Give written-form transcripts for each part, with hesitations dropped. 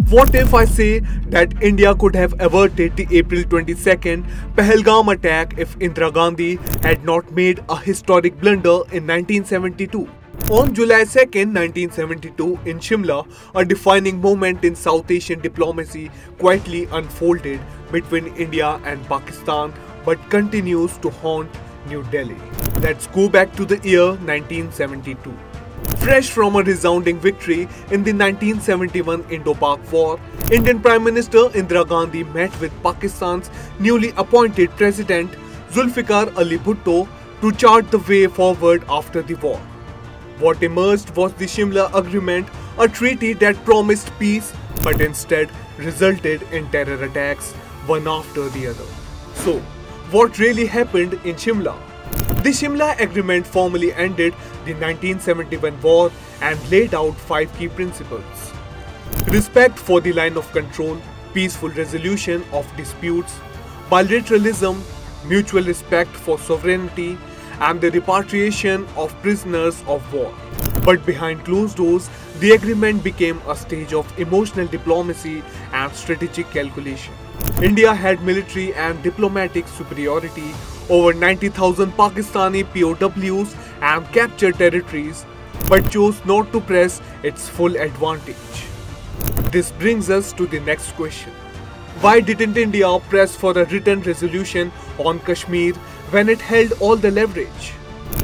What if I say that India could have averted the April 22nd Pahalgam attack if Indira Gandhi had not made a historic blunder in 1972? On July 2nd, 1972, in Shimla, a defining moment in South Asian diplomacy quietly unfolded between India and Pakistan but continues to haunt New Delhi. Let's go back to the year 1972. Fresh from a resounding victory in the 1971 Indo-Pak War, Indian Prime Minister Indira Gandhi met with Pakistan's newly appointed President Zulfikar Ali Bhutto to chart the way forward after the war. What emerged was the Shimla Agreement, a treaty that promised peace but instead resulted in terror attacks one after the other. So, what really happened in Shimla? The Shimla Agreement formally ended the 1971 war and laid out 5 key principles: respect for the line of control, peaceful resolution of disputes, bilateralism, mutual respect for sovereignty, and the repatriation of prisoners of war. But behind closed doors, the agreement became a stage of emotional diplomacy and strategic calculation. India had military and diplomatic superiority over 90,000 Pakistani POWs and captured territories, but chose not to press its full advantage. This brings us to the next question. Why didn't India press for a written resolution on Kashmir when it held all the leverage?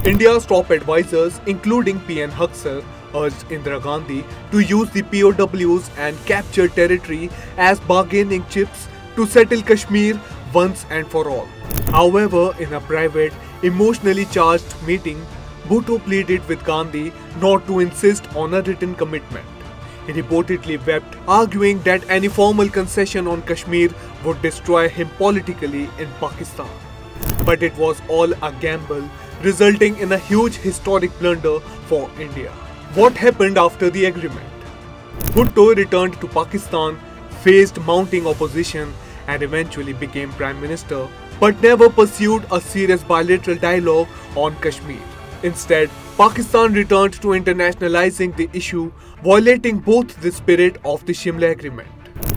India's top advisors, including P.N. Huxar, urged Indira Gandhi to use the POWs and captured territory as bargaining chips to settle Kashmir once and for all. However, in a private, emotionally charged meeting, Bhutto pleaded with Gandhi not to insist on a written commitment. He reportedly wept, arguing that any formal concession on Kashmir would destroy him politically in Pakistan. But it was all a gamble, resulting in a huge historic blunder for India. What happened after the agreement? Bhutto returned to Pakistan, faced mounting opposition, and eventually became Prime Minister, but never pursued a serious bilateral dialogue on Kashmir. Instead, Pakistan returned to internationalizing the issue, violating both the spirit of the Shimla Agreement.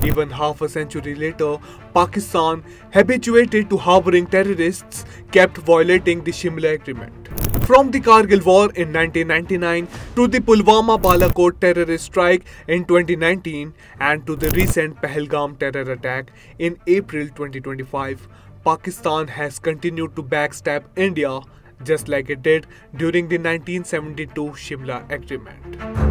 Even half a century later, Pakistan, habituated to harboring terrorists, kept violating the Shimla Agreement. From the Kargil War in 1999 to the Pulwama Balakot terrorist strike in 2019 and to the recent Pahalgam terror attack in April 2025, Pakistan has continued to backstab India just like it did during the 1972 Shimla Agreement.